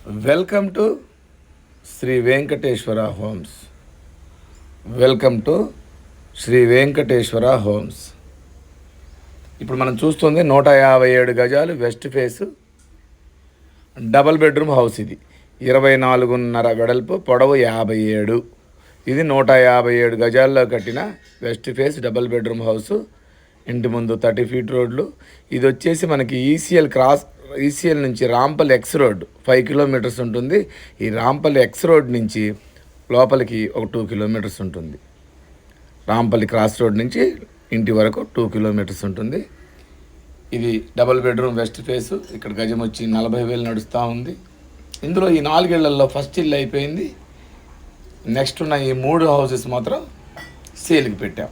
Welcome to Shri Venkateshwara homes. Welcome to Shri Venkateshwara homes. ఇప్పుడు మనం చూస్తుంది 157 గజాలు west face double bedroom house. ఇది 24.5 వెడల్పు, పొడవు 57. ఇది 157 గజాల్లో కట్టిన west face double bedroom house. ఇంటి ముందు 30 ఫీట్ రోడ్లు. ఇది వచ్చేసి మనకి ఈసీఎల్ నుంచి రాంపల్ ఎక్స్ రోడ్ 5 కిలోమీటర్స్ ఉంటుంది. ఈ రాంపల్ ఎక్స్ రోడ్ నుంచి లోపలికి ఒక 2 కిలోమీటర్స్ ఉంటుంది. రాంపల్లి క్రాస్ రోడ్ నుంచి ఇంటి వరకు 2 కిలోమీటర్స్ ఉంటుంది. ఇది డబల్ బెడ్రూమ్ వెస్ట్ ఫేసు. ఇక్కడ గజం వచ్చి 40,000 నడుస్తూ ఉంది. ఇందులో ఈ 4 ఏళ్లలో ఫస్ట్ ఇల్లు అయిపోయింది. నెక్స్ట్ ఉన్న ఈ 3 హౌసెస్ మాత్రం సేల్కి పెట్టాం.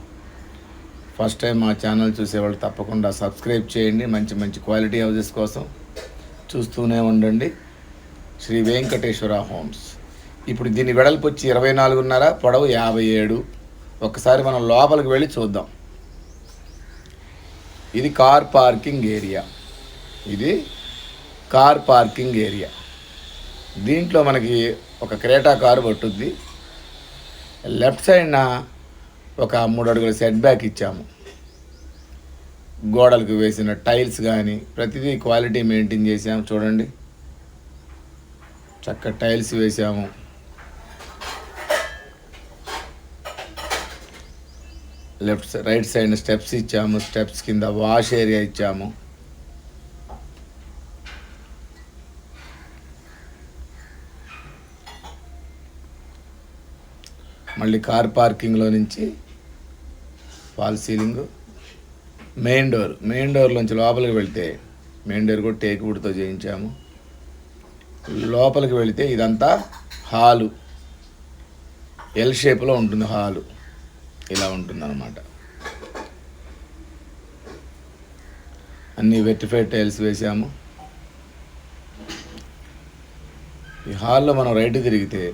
ఫస్ట్ టైం మా ఛానల్ చూసేవాళ్ళు తప్పకుండా సబ్స్క్రైబ్ చేయండి. మంచి మంచి క్వాలిటీ హౌసెస్ కోసం చూస్తూనే ఉండండి. శ్రీ వెంకటేశ్వర హోమ్స్. ఇప్పుడు దీని వెడల్పు వచ్చి 24.5, పొడవు 57. ఒకసారి మనం లోపలికి వెళ్ళి చూద్దాం. ఇది కార్ పార్కింగ్ ఏరియా. దీంట్లో మనకి ఒక క్రేటా కారు పట్టుద్ది. లెఫ్ట్ సైడ్న ఒక 3 అడుగుల సెట్ బ్యాక్ ఇచ్చాము. గోడలకు వేసిన టైల్స్ కానీ ప్రతిదీ క్వాలిటీ మెయింటైన్ చేసాము. చూడండి, చక్కగా టైల్స్ వేసాము. రైట్ సైడ్ స్టెప్స్ ఇచ్చాము. స్టెప్స్ కింద వాష్ ఏరియా ఇచ్చాము. మళ్ళీ కార్ పార్కింగ్లో నుంచి ఫాల్ సీలింగ్. మెయిన్ డోర్లోంచి లోపలికి వెళ్తే మెయిన్ డోర్ కూడా టేక్ వుడ్తో చేయించాము. లోపలికి వెళితే ఇదంతా హాలు. ఎల్ షేప్లో ఉంటుంది హాలు. ఇలా ఉంటుందన్నమాట. అన్నీ వెట్టిఫైడ్ టైల్స్ వేసాము. ఈ హాల్లో మనం రైట్ తిరిగితే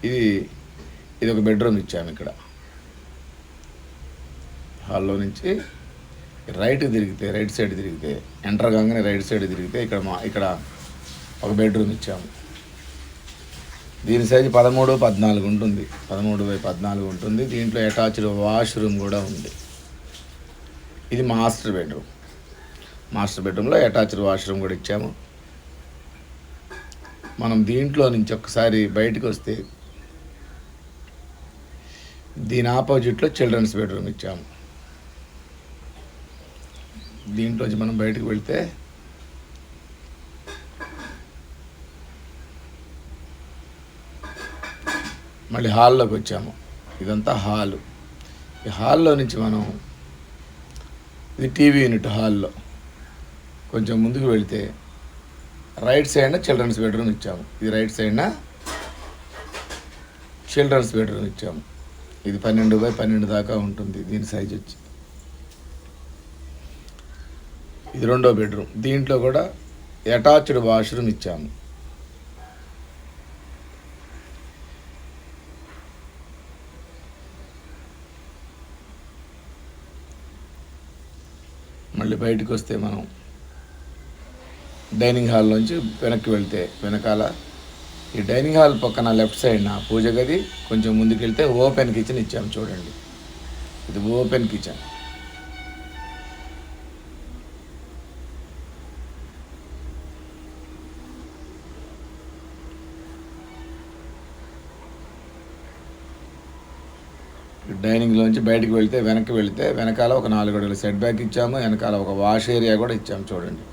ఇది ఒక బెడ్రూమ్ ఇచ్చాము. ఇక్కడ హాల్లో నుంచి రైట్ సైడ్ తిరిగితే ఎంటర్ కాగానే రైట్ సైడ్ తిరిగితే ఇక్కడ ఒక బెడ్రూమ్ ఇచ్చాము. దీని సైజు 13x14 ఉంటుంది. 13x14 ఉంటుంది. దీంట్లో అటాచ్డ్ వాష్రూమ్ కూడా ఉంది. ఇది మాస్టర్ బెడ్రూమ్లో అటాచ్డ్ వాష్రూమ్ కూడా ఇచ్చాము. మనం దీంట్లో నుంచి ఒక్కసారి బయటకు వస్తే దీని ఆపోజిట్లో చిల్డ్రన్స్ బెడ్రూమ్ ఇచ్చాము. దీంట్లోంచి మనం బయటకు వెళ్తే మళ్ళీ హాల్లోకి వచ్చాము. ఇదంతా హాలు. ఈ హాల్లో నుంచి మనం ఇది టీవీ యూనిట్. హాల్లో కొంచెం ముందుకు వెళితే రైట్ సైడ్న చిల్డ్రన్స్ బెడ్రూమ్ ఇచ్చాము. ఇది రైట్ సైడ్న చిల్డ్రన్స్ బెడ్రూమ్ ఇచ్చాము. ఇది 12x12 దాకా ఉంటుంది. దీని సైజ్ వచ్చి ఇది రెండో బెడ్రూమ్. దీంట్లో కూడా అటాచ్డ్ వాష్రూమ్ ఇచ్చాము. మళ్ళీ బయటకు వస్తే మనం డైనింగ్ హాల్లోంచి వెనక్కి వెళ్తే వెనకాల ఈ డైనింగ్ హాల్ పక్కన లెఫ్ట్ సైడ్న పూజ గది. కొంచెం ముందుకు వెళ్తే ఓపెన్ కిచెన్ ఇచ్చాము. చూడండి, ఇది ఓపెన్ కిచెన్. డైనింగ్లోంచి బయటకు వెళ్తే వెనకాల ఒక 4 అడుగుల సెట్ బ్యాక్ ఇచ్చాము. వెనకాల ఒక వాష్ ఏరియా కూడా ఇచ్చాము. చూడండి,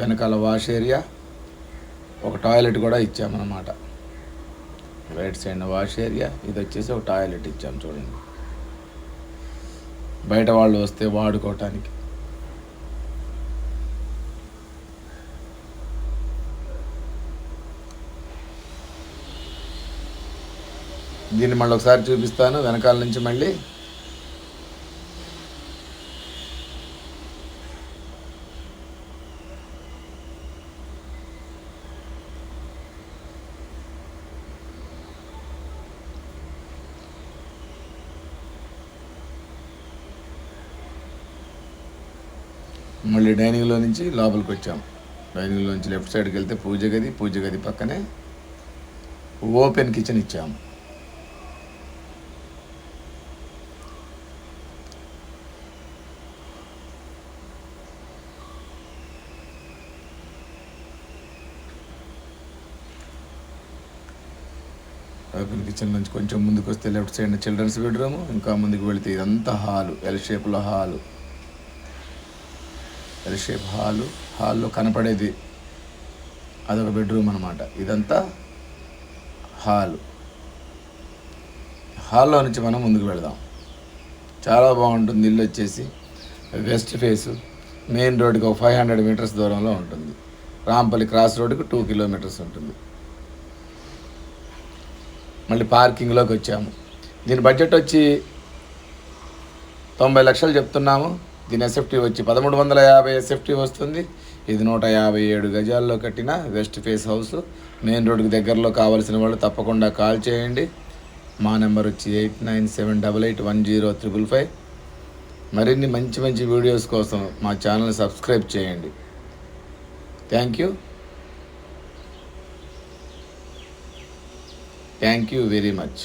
వెనకాల వాష్ ఏరియా, ఒక టాయిలెట్ కూడా ఇచ్చామన్నమాట. రైట్ సైడ్ వాష్ ఏరియా, ఇది వచ్చేసి ఒక టాయిలెట్ ఇచ్చాము. చూడండి, బయట వాళ్ళు వస్తే వాడుకోవటానికి. దీన్ని మళ్ళీ ఒకసారి చూపిస్తాను. వెనకాల నుంచి మళ్ళీ డైనింగ్లో నుంచి లోపలికి వచ్చాము. డైనింగ్లో నుంచి లెఫ్ట్ సైడ్కి వెళ్తే పూజ గది పక్కనే ఓపెన్ కిచెన్ ఇచ్చాము. ఓపెన్ కిచెన్ నుంచి కొంచెం ముందుకు వస్తే లెఫ్ట్ సైడ్ చిల్డ్రన్స్ బెడ్రూమ్, ఇంకా ముందుకు వెళితే ఇదంతా హాలు, ఎల్ షేప్లో హాలు. ఎల్ షేప్ హాల్లో కనపడేది అదొక బెడ్రూమ్ అనమాట. ఇదంతా హాల్లో నుంచి మనం ముందుకు వెళదాం. చాలా బాగుంటుంది. ఇల్లు వచ్చేసి వెస్ట్ ఫేసు, మెయిన్ రోడ్డుకి ఒక 500 మీటర్స్ దూరంలో ఉంటుంది. రాంపల్లి క్రాస్ రోడ్డుకి 2 కిలోమీటర్స్ ఉంటుంది. మళ్ళీ పార్కింగ్లోకి వచ్చాము. దీని బడ్జెట్ వచ్చి 90 లక్షలు చెప్తున్నాము. దీని ఎస్ఎఫ్టీ వచ్చి 1350 ఎస్ఎఫ్టీ వస్తుంది. ఇది 157 గజాల్లో కట్టిన వెస్ట్ ఫేస్ హౌస్. మెయిన్ రోడ్డుకి దగ్గరలో కావాల్సిన వాళ్ళు తప్పకుండా కాల్ చేయండి. మా నెంబర్ వచ్చి 8978810555. మరిన్ని మంచి మంచి వీడియోస్ కోసం మా ఛానల్ని సబ్స్క్రైబ్ చేయండి. Thank you very much.